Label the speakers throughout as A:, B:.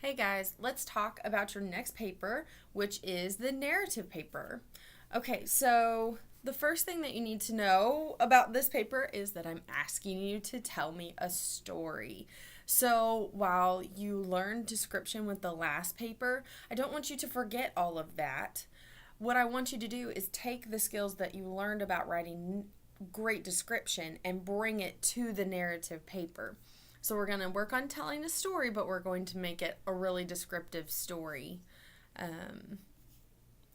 A: Hey guys, let's talk about your next paper, which is the narrative paper. Okay, so the first thing that you need to know about this paper is that I'm asking you to tell me a story. So while you learn description with the last paper, I don't want you to forget all of that. What I want you to do is take the skills that you learned about writing great description and bring it to the narrative paper. So we're going to work on telling a story, but we're going to make it a really descriptive story um,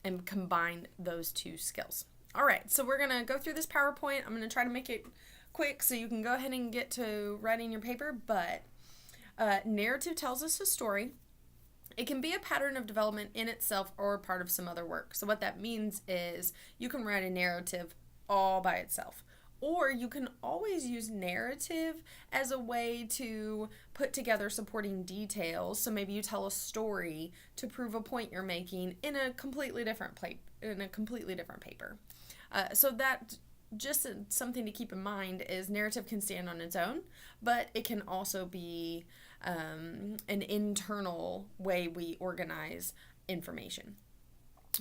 A: and combine those two skills. All right, so we're going to go through this PowerPoint. I'm going to try to make it quick so you can go ahead and get to writing your paper, but narrative tells us a story. It can be a pattern of development in itself or part of some other work. So what that means is you can write a narrative all by itself. Or you can always use narrative as a way to put together supporting details. So maybe you tell a story to prove a point you're making in a completely different paper. So that just something to keep in mind is narrative can stand on its own, but it can also be an internal way we organize information.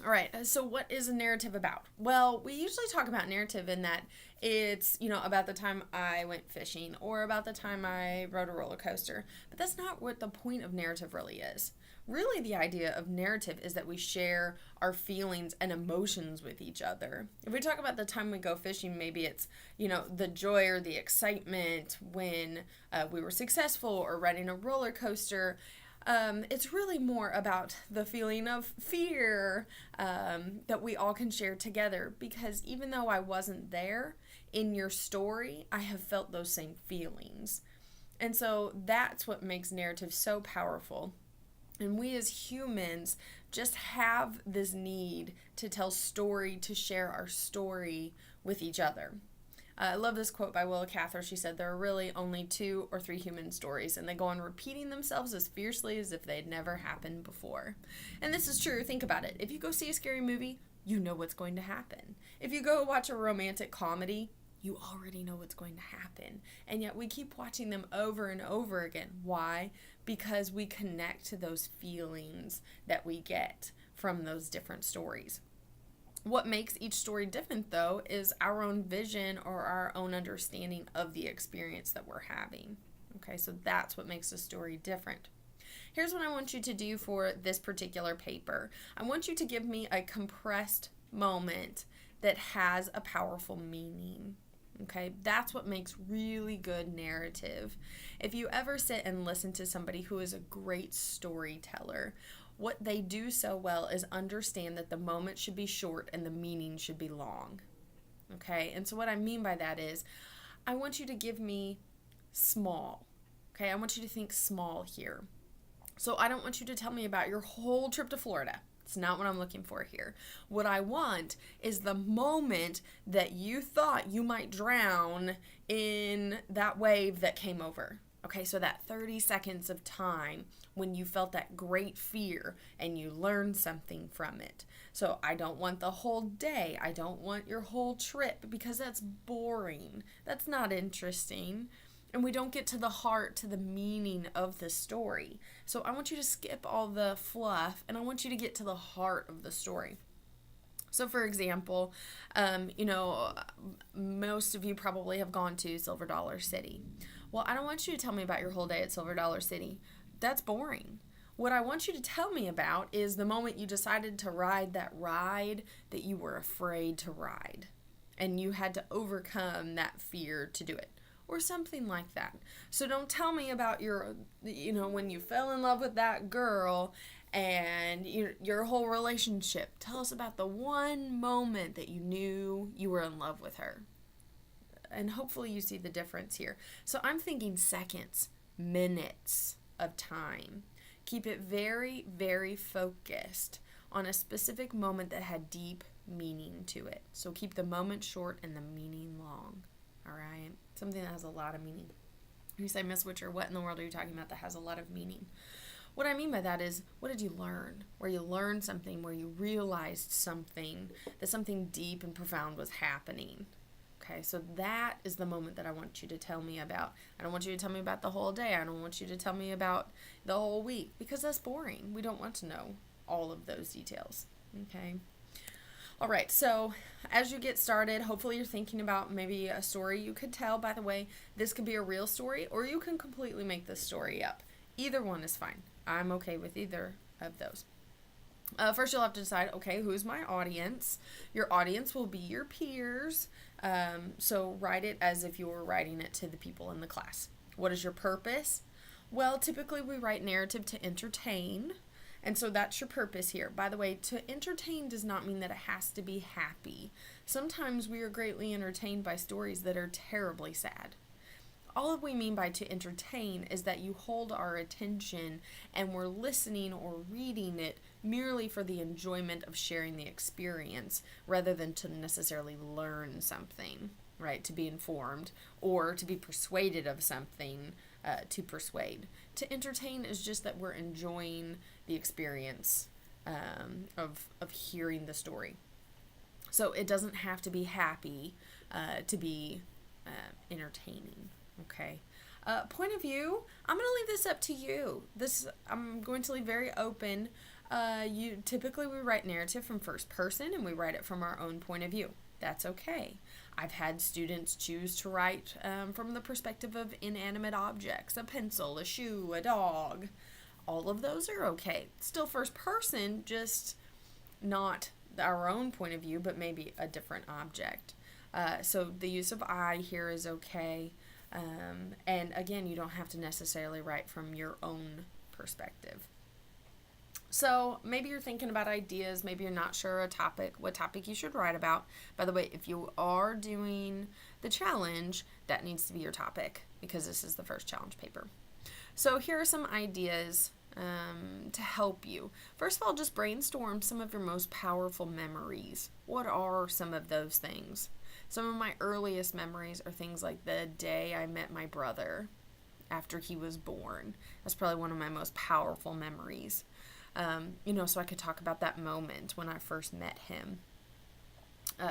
A: All right, so what is a narrative about? Well, we usually talk about narrative in that it's, about the time I went fishing or about the time I rode a roller coaster. But that's not what the point of narrative really is. Really, the idea of narrative is that we share our feelings and emotions with each other. If we talk about the time we go fishing, maybe it's, the joy or the excitement when we were successful or riding a roller coaster. It's really more about the feeling of fear that we all can share together, because even though I wasn't there in your story, I have felt those same feelings. And so that's what makes narrative so powerful. And we as humans just have this need to tell story, to share our story with each other. I love this quote by Willa Cather. She said, "There are really only 2 or 3 human stories, and they go on repeating themselves as fiercely as if they had never happened before." And this is true. Think about it. If you go see a scary movie, you know what's going to happen. If you go watch a romantic comedy, you already know what's going to happen. And yet we keep watching them over and over again. Why? Because we connect to those feelings that we get from those different stories. What makes each story different, though, is our own vision or our own understanding of the experience that we're having. Okay, so that's what makes a story different. Here's what I want you to do for this particular paper. I want you to give me a compressed moment that has a powerful meaning. Okay, that's what makes really good narrative. If you ever sit and listen to somebody who is a great storyteller, what they do so well is understand that the moment should be short and the meaning should be long. Okay, and so what I mean by that is I want you to give me small. Okay, I want you to think small here. So I don't want you to tell me about your whole trip to Florida. It's not what I'm looking for here. What I want is the moment that you thought you might drown in that wave that came over. Okay, so that 30 seconds of time when you felt that great fear and you learned something from it. So I don't want the whole day. I don't want your whole trip, because that's boring. That's not interesting. And we don't get to the heart, to the meaning of the story. So I want you to skip all the fluff and I want you to get to the heart of the story. So, for example, most of you probably have gone to Silver Dollar City. Well, I don't want you to tell me about your whole day at Silver Dollar City. That's boring. What I want you to tell me about is the moment you decided to ride that ride that you were afraid to ride, and you had to overcome that fear to do it, or something like that. So don't tell me about when you fell in love with that girl and your whole relationship. Tell us about the one moment that you knew you were in love with her. And hopefully you see the difference here. So I'm thinking seconds, minutes of time. Keep it very, very focused on a specific moment that had deep meaning to it. So keep the moment short and the meaning long. All right? Something that has a lot of meaning. You say, "Miss Witcher, what in the world are you talking about that has a lot of meaning?" What I mean by that is, what did you learn? Where you learned something, where you realized something, that something deep and profound was happening. Okay, so that is the moment that I want you to tell me about. I don't want you to tell me about the whole day. I don't want you to tell me about the whole week because that's boring. We don't want to know all of those details. Okay. All right, so as you get started, hopefully you're thinking about maybe a story you could tell. By the way, this could be a real story or you can completely make this story up. Either one is fine. I'm okay with either of those. First, you'll have to decide, okay, who's my audience? Your audience will be your peers. So write it as if you were writing it to the people in the class. What is your purpose? Well, typically we write narrative to entertain. And so that's your purpose here. By the way, to entertain does not mean that it has to be happy. Sometimes we are greatly entertained by stories that are terribly sad. All we mean by to entertain is that you hold our attention and we're listening or reading it merely for the enjoyment of sharing the experience rather than to necessarily learn something, right? To be informed or to be persuaded of something, to persuade. To entertain is just that we're enjoying the experience of hearing the story. So it doesn't have to be happy to be entertaining. Okay. Point of view, I'm going to leave this up to you. I'm going to leave very open. Typically we write narrative from first person and we write it from our own point of view. That's okay. I've had students choose to write from the perspective of inanimate objects, a pencil, a shoe, a dog. All of those are okay. Still first person, just not our own point of view, but maybe a different object. So the use of I here is okay. And again, you don't have to necessarily write from your own perspective. So maybe you're thinking about ideas, maybe you're not sure what topic you should write about. By the way, if you are doing the challenge, that needs to be your topic because this is the first challenge paper. So here are some ideas to help you. First of all, just brainstorm some of your most powerful memories. What are some of those things? Some of my earliest memories are things like the day I met my brother after he was born. That's probably one of my most powerful memories. So I could talk about that moment when I first met him.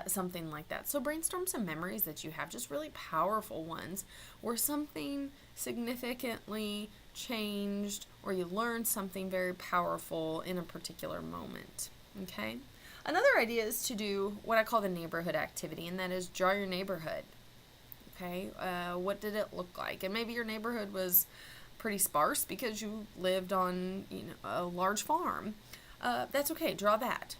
A: Something like that. So brainstorm some memories that you have, just really powerful ones, where something significantly changed or you learned something very powerful in a particular moment. Okay? Another idea is to do what I call the neighborhood activity, and that is draw your neighborhood. Okay? What did it look like? And maybe your neighborhood was pretty sparse because you lived on a large farm. That's okay. Draw that.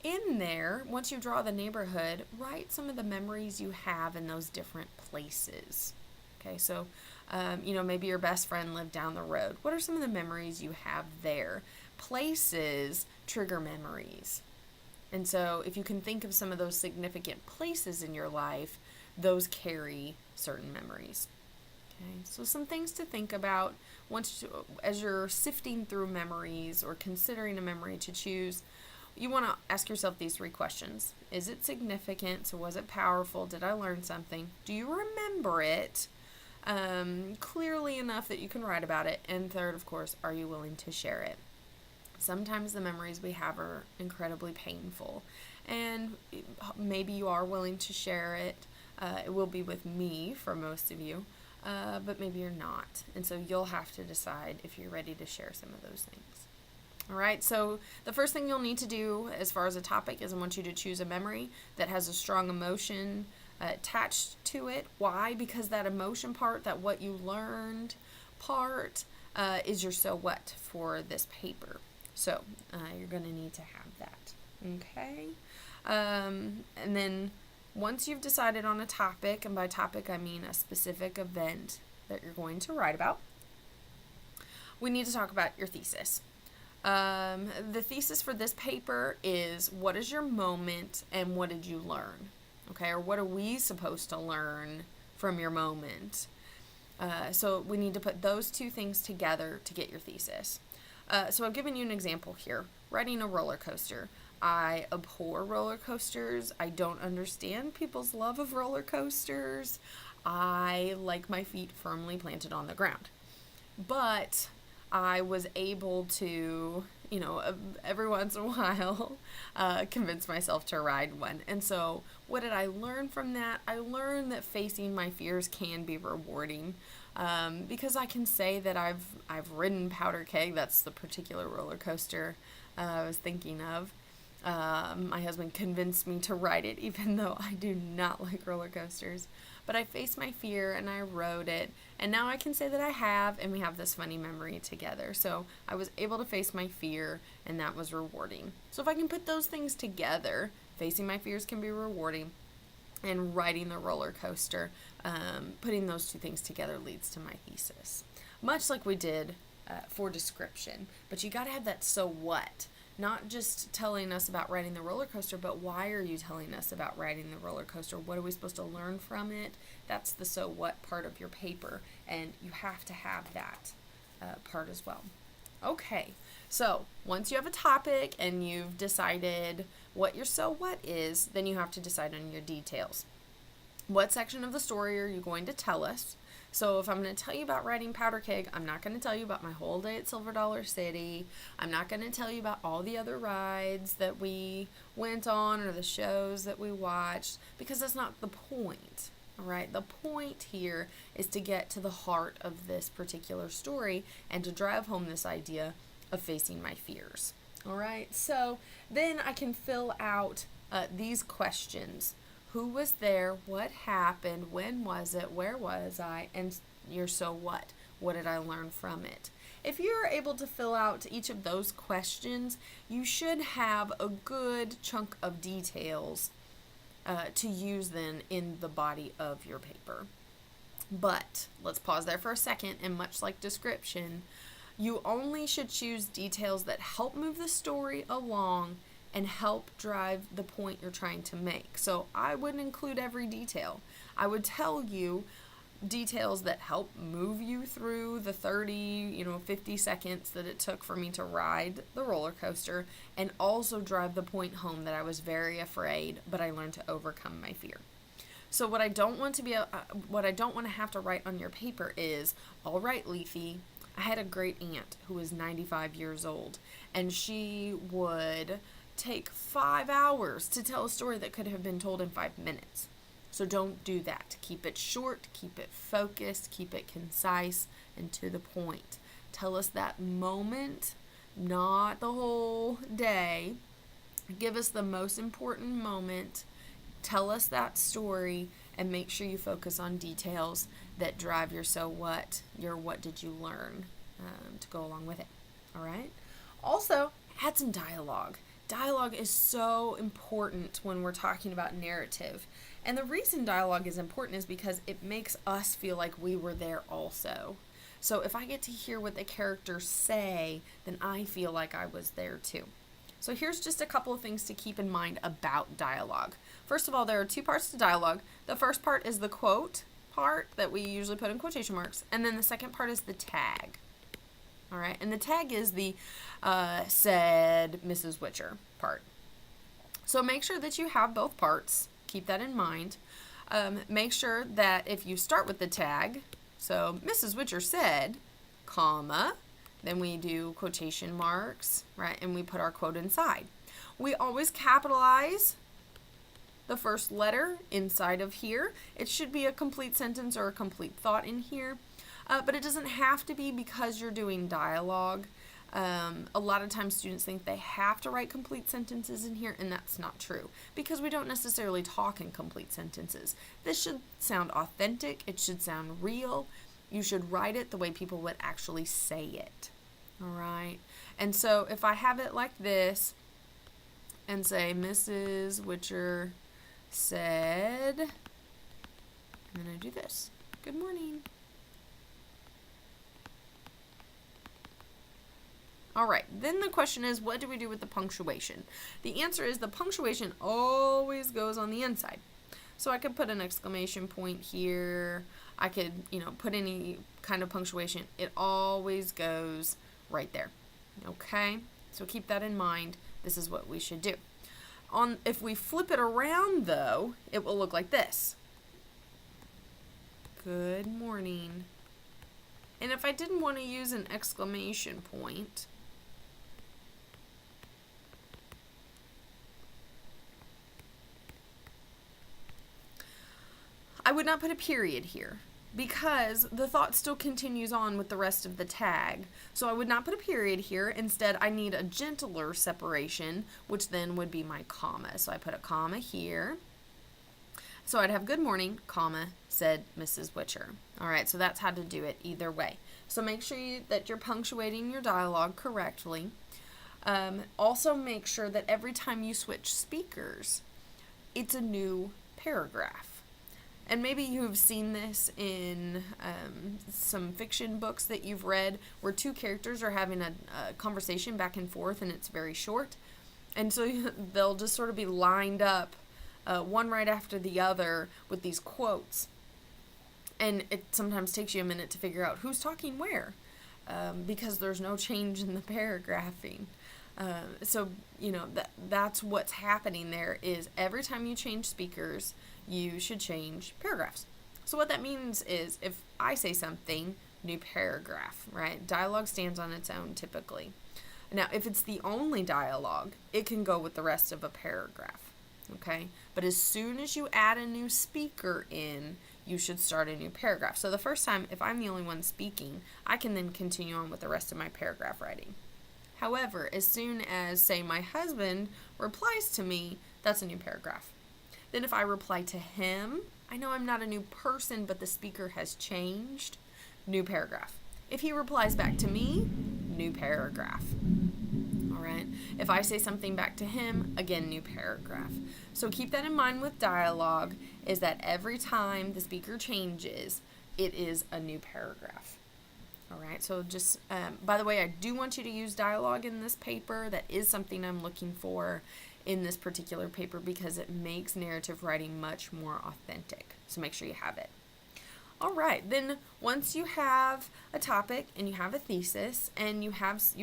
A: In there, once you draw the neighborhood, write some of the memories you have in those different places. Okay, so, maybe your best friend lived down the road. What are some of the memories you have there? Places trigger memories. And so if you can think of some of those significant places in your life, those carry certain memories. Okay, so some things to think about as you're sifting through memories or considering a memory to choose. You want to ask yourself these 3 questions. Is it significant? So was it powerful? Did I learn something? Do you remember it clearly enough that you can write about it? And third, of course, are you willing to share it? Sometimes the memories we have are incredibly painful, and maybe you are willing to share it. It will be with me for most of you, but maybe you're not. And so you'll have to decide if you're ready to share some of those things. All right, so the first thing you'll need to do as far as a topic is I want you to choose a memory that has a strong emotion attached to it. Why? Because that emotion part, that what you learned part, is your so what for this paper. So you're going to need to have that. Okay? And then once you've decided on a topic, and by topic I mean a specific event that you're going to write about, we need to talk about your thesis. The thesis for this paper is what is your moment and what did you learn? Okay, or what are we supposed to learn from your moment? So we need to put those 2 things together to get your thesis. So I've given you an example here. Riding a roller coaster. I abhor roller coasters. I don't understand people's love of roller coasters. I like my feet firmly planted on the ground. But I was able to, every once in a while, convince myself to ride one. And so, what did I learn from that? I learned that facing my fears can be rewarding. Because I can say that I've ridden Powder Keg. That's the particular roller coaster I was thinking of. My husband convinced me to ride it, even though I do not like roller coasters. But I faced my fear and I rode it, and now I can say that I have, and we have this funny memory together. So I was able to face my fear, and that was rewarding. So if I can put those things together, facing my fears can be rewarding, and riding the roller coaster, putting those two things together leads to my thesis. Much like we did for description, but you got to have that so what. Not just telling us about riding the roller coaster, but why are you telling us about riding the roller coaster? What are we supposed to learn from it? That's the so what part of your paper, and you have to have that part as well. Okay, so once you have a topic and you've decided what your so what is, then you have to decide on your details. What section of the story are you going to tell us? So if I'm going to tell you about riding Powder Keg, I'm not going to tell you about my whole day at Silver Dollar City. I'm not going to tell you about all the other rides that we went on or the shows that we watched, because that's not the point. All right, the point here is to get to the heart of this particular story and to drive home this idea of facing my fears. All right, so then I can fill out these questions. Who was there? What happened? When was it? Where was I? And your so what? What did I learn from it? If you're able to fill out each of those questions, you should have a good chunk of details to use then in the body of your paper. But let's pause there for a second, and much like description, you only should choose details that help move the story along and help drive the point you're trying to make. So I wouldn't include every detail. I would tell you details that help move you through the 50 seconds that it took for me to ride the roller coaster, and also drive the point home that I was very afraid, but I learned to overcome my fear. So what I don't want to have to write on your paper is, all right, Leafy, I had a great aunt who was 95 years old, and she would take 5 hours to tell a story that could have been told in 5 minutes. So don't do that. Keep it short, keep it focused, keep it concise, and to the point. Tell us that moment, not the whole day. Give us the most important moment. Tell us that story, and make sure you focus on details that drive your so what, your what did you learn, to go along with it. All right? Also, add some dialogue. Dialogue is so important when we're talking about narrative. And the reason dialogue is important is because it makes us feel like we were there also. So if I get to hear what the characters say, then I feel like I was there too. So here's just a couple of things to keep in mind about dialogue. First of all, there are 2 parts to dialogue. The first part is the quote part that we usually put in quotation marks, and then the second part is the tag. All right, and the tag is the said Mrs. Witcher part. So make sure that you have both parts. Keep that in mind. Make sure that if you start with the tag, so Mrs. Witcher said, comma, then we do quotation marks, right, and we put our quote inside. We always capitalize the first letter inside of here. It should be a complete sentence or a complete thought in here. But it doesn't have to be because you're doing dialogue. A lot of times students think they have to write complete sentences in here, and that's not true, because we don't necessarily talk in complete sentences. This should sound authentic. It should sound real. You should write it the way people would actually say it. All right? And so if I have it like this and say Mrs. Witcher said, and then I do this. Good morning. All right, then the question is, what do we do with the punctuation? The answer is the punctuation always goes on the inside. So I could put an exclamation point here. I could, put any kind of punctuation. It always goes right there. Okay? So keep that in mind. This is what we should do. If we flip it around, though, it will look like this. Good morning. And if I didn't want to use an exclamation point, I would not put a period here because the thought still continues on with the rest of the tag. So I would not put a period here. Instead, I need a gentler separation, which then would be my comma. So I put a comma here. So I'd have good morning, comma, said Mrs. Witcher. All right, so that's how to do it either way. So make sure that you're punctuating your dialogue correctly. Also make sure that every time you switch speakers, it's a new paragraph. And maybe you've seen this in some fiction books that you've read where two characters are having a conversation back and forth and it's very short. And so they'll just sort of be lined up one right after the other with these quotes. And it sometimes takes you a minute to figure out who's talking where because there's no change in the paragraphing. So, that's what's happening there is every time you change speakers, you should change paragraphs. So what that means is if I say something, new paragraph, right? Dialogue stands on its own typically. Now, if it's the only dialogue, it can go with the rest of a paragraph, okay? But as soon as you add a new speaker in, you should start a new paragraph. So the first time, if I'm the only one speaking, I can then continue on with the rest of my paragraph writing. However, as soon as, say, my husband replies to me, that's a new paragraph. Then if I reply to him, I know I'm not a new person, but the speaker has changed, new paragraph. If he replies back to me, new paragraph. All right. If I say something back to him, again, new paragraph. So keep that in mind with dialogue, is that every time the speaker changes, it is a new paragraph. All right. So just, by the way, I do want you to use dialogue in this paper. That is something I'm looking for in this particular paper because it makes narrative writing much more authentic. So make sure you have it. All right, then once you have a topic and you have a thesis and you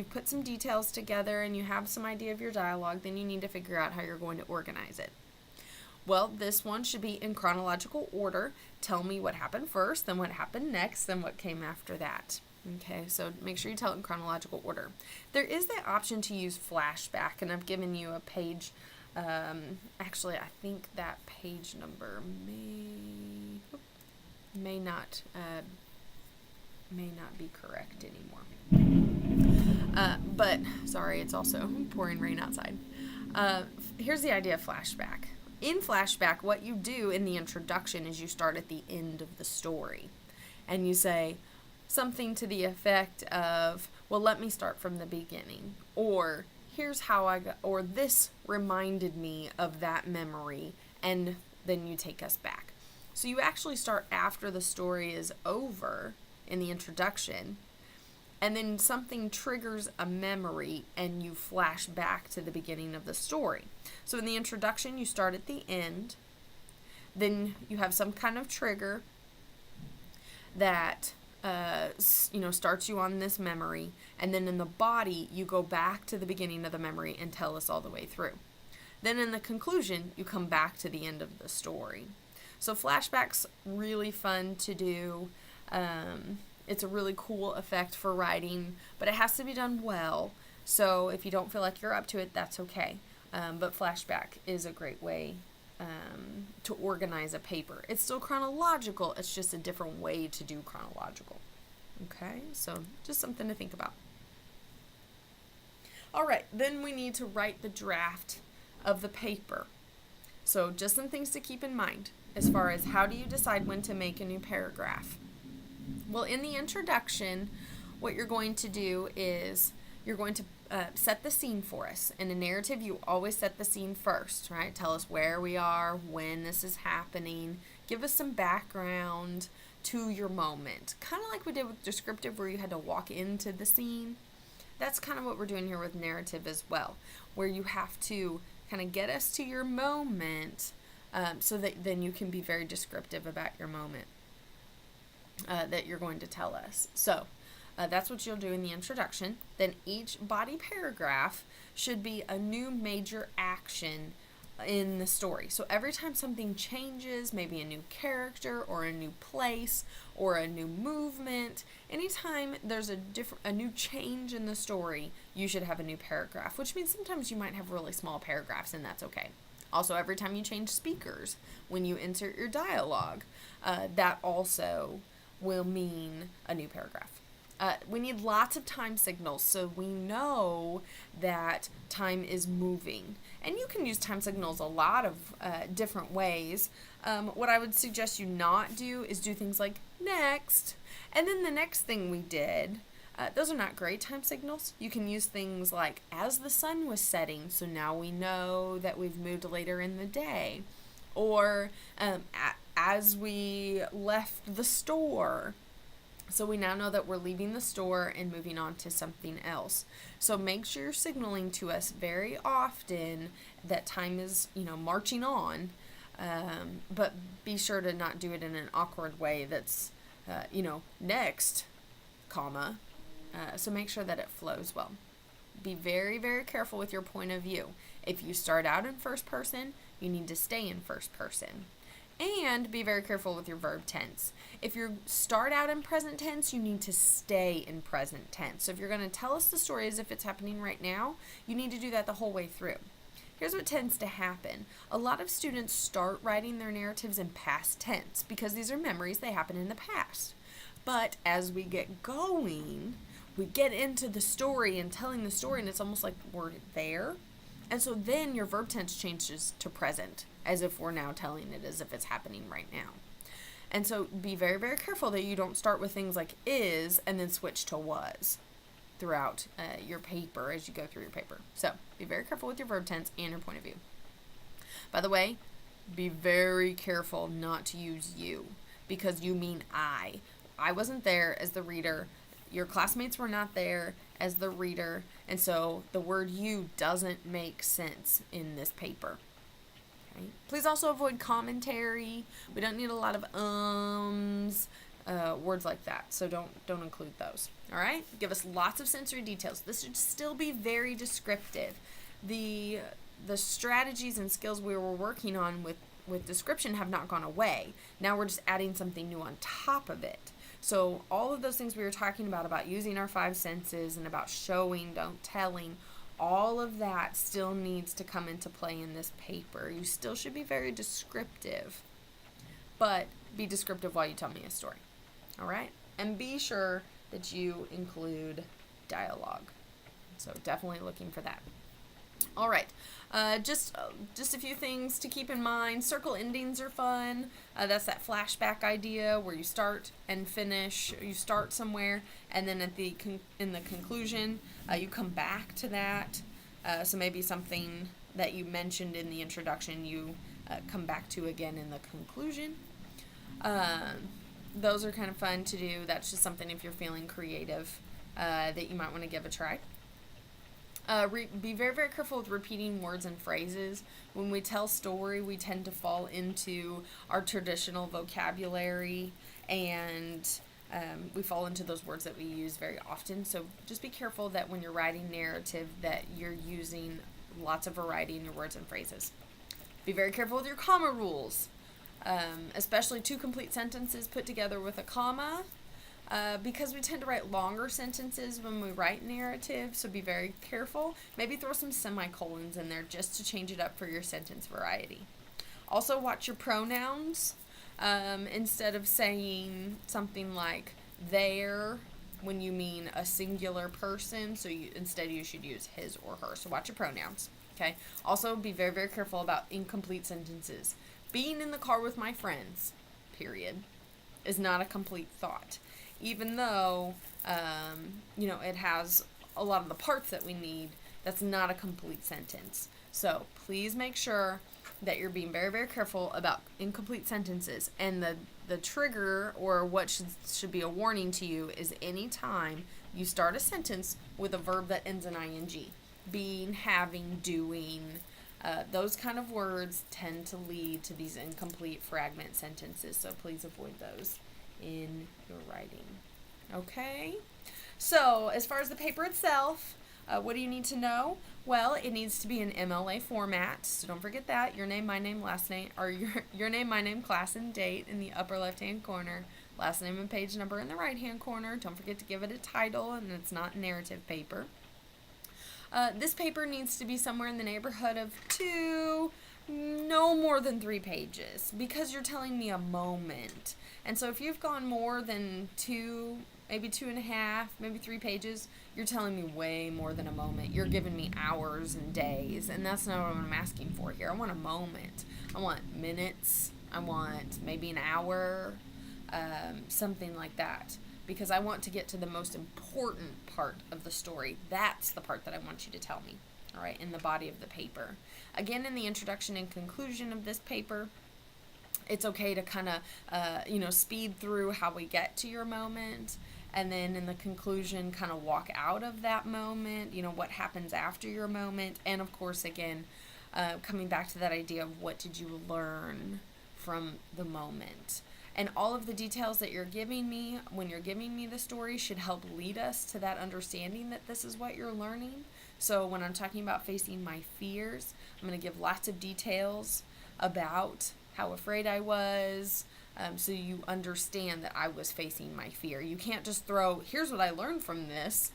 A: put some details together and you have some idea of your dialogue, then you need to figure out how you're going to organize it. Well, this one should be in chronological order. Tell me what happened first, then what happened next, then what came after that. Okay, so make sure you tell it in chronological order. There is the option to use flashback, and I've given you a page. Actually, I think that page number may not be correct anymore. But sorry, it's also pouring rain outside. Here's the idea of flashback. In flashback, what you do in the introduction is you start at the end of the story, and you say something to the effect of, well, let me start from the beginning, or here's how I got, or this reminded me of that memory, and then you take us back. So you actually start after the story is over in the introduction, and then something triggers a memory and you flash back to the beginning of the story. So in the introduction, you start at the end, then you have some kind of trigger that starts you on this memory, and then in the body you go back to the beginning of the memory and tell us all the way through. Then in the conclusion you come back to the end of the story. So flashbacks really fun to do. It's a really cool effect for writing, but it has to be done well. So if you don't feel like you're up to it, that's okay. But flashback is a great way to organize a paper. It's still chronological, it's just a different way to do chronological. Okay, so just something to think about. All right, then we need to write the draft of the paper. So just some things to keep in mind as far as how do you decide when to make a new paragraph. Well, in the introduction, what you're going to do is you're going to set the scene for us. In a narrative, you always set the scene first, right? Tell us where we are, when this is happening. Give us some background to your moment. Kind of like we did with descriptive where you had to walk into the scene. That's kind of what we're doing here with narrative as well, where you have to kind of get us to your moment so that then you can be very descriptive about your moment that you're going to tell us. So that's what you'll do in the introduction. Then each body paragraph should be a new major action in the story. So every time something changes, maybe a new character or a new place or a new movement, anytime there's a new change in the story, you should have a new paragraph, which means sometimes you might have really small paragraphs, and that's okay. Also, every time you change speakers, when you insert your dialogue, that also will mean a new paragraph. We need lots of time signals so we know that time is moving. And you can use time signals a lot of different ways. What I would suggest you not do is do things like next. And then the next thing we did, those are not great time signals. You can use things like as the sun was setting, so now we know that we've moved later in the day. Or as we left the store. So we now know that we're leaving the store and moving on to something else. So make sure you're signaling to us very often that time is, marching on. But be sure to not do it in an awkward way that's, next, comma. So make sure that it flows well. Be very, very careful with your point of view. If you start out in first person, you need to stay in first person. And be very careful with your verb tense. If you start out in present tense, you need to stay in present tense. So if you're going to tell us the story as if it's happening right now, you need to do that the whole way through. Here's what tends to happen. A lot of students start writing their narratives in past tense because these are memories that happen in the past. But as we get going, we get into the story and telling the story, and it's almost like we're there. And so then your verb tense changes to present, as if we're now telling it as if it's happening right now. And so be very, very careful that you don't start with things like is and then switch to was throughout your paper as you go through your paper. So be very careful with your verb tense and your point of view. By the way, be very careful not to use you because you mean I. I wasn't there as the reader. Your classmates were not there as the reader, and so the word you doesn't make sense in this paper. Okay? Please also avoid commentary. We don't need a lot of words like that, so don't include those. All right? Give us lots of sensory details. This should still be very descriptive. The strategies and skills we were working on with description have not gone away. Now we're just adding something new on top of it. So all of those things we were talking about using our five senses and about showing, don't telling, all of that still needs to come into play in this paper. You still should be very descriptive, but be descriptive while you tell me a story. All right? And be sure that you include dialogue. So definitely looking for that. All right, just a few things to keep in mind. Circle endings are fun. That's that flashback idea where you start and finish. You start somewhere, and then in the conclusion, you come back to that. So maybe something that you mentioned in the introduction, you come back to again in the conclusion. Those are kind of fun to do. That's just something if you're feeling creative that you might want to give a try. Be very, very careful with repeating words and phrases. When we tell story, we tend to fall into our traditional vocabulary, and we fall into those words that we use very often. So just be careful that when you're writing narrative that you're using lots of variety in your words and phrases. Be very careful with your comma rules, especially two complete sentences put together with a comma. Because we tend to write longer sentences when we write narrative, so be very careful. Maybe throw some semicolons in there just to change it up for your sentence variety. Also, watch your pronouns. Instead of saying something like their when you mean a singular person, so instead you should use his or her. So watch your pronouns. Okay. Also, be very, very careful about incomplete sentences. Being in the car with my friends, period, is not a complete thought. Even though, it has a lot of the parts that we need, that's not a complete sentence. So please make sure that you're being very, very careful about incomplete sentences. And the trigger, or what should be a warning to you, is any time you start a sentence with a verb that ends in ing. Being, having, doing, those kind of words tend to lead to these incomplete fragment sentences. So please avoid those in your writing. Okay? So, as far as the paper itself, What do you need to know? Well, it needs to be an MLA format, so don't forget that. Your name, my name, last name, or your name, my name, class, and date in the upper left-hand corner. Last name and page number in the right-hand corner. Don't forget to give it a title, and it's not narrative paper. This paper needs to be somewhere in the neighborhood of 2, no more than 3 pages, because you're telling me a moment. And so if you've gone more than 2, maybe 2.5, maybe 3 pages, you're telling me way more than a moment. You're giving me hours and days, and that's not what I'm asking for here. I want a moment. I want minutes. I want maybe an hour, something like that, because I want to get to the most important part of the story. That's the part that I want you to tell me, all right, in the body of the paper. Again, in the introduction and conclusion of this paper, it's okay to kind of, speed through how we get to your moment, and then in the conclusion, kind of walk out of that moment, what happens after your moment, and of course, again, coming back to that idea of what did you learn from the moment. And all of the details that you're giving me when you're giving me the story should help lead us to that understanding that this is what you're learning. So when I'm talking about facing my fears, I'm going to give lots of details about how afraid I was, so you understand that I was facing my fear. You can't just throw, here's what I learned from this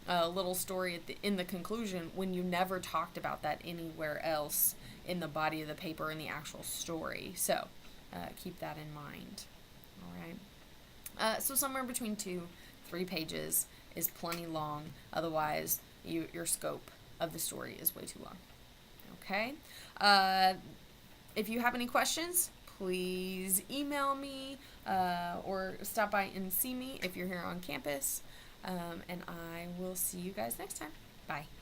A: little story in the conclusion, when you never talked about that anywhere else in the body of the paper in the actual story. So keep that in mind. All right. So somewhere between 2-3 pages is plenty long. Otherwise, your scope of the story is way too long. Okay. If you have any questions, please email me or stop by and see me if you're here on campus. And I will see you guys next time. Bye.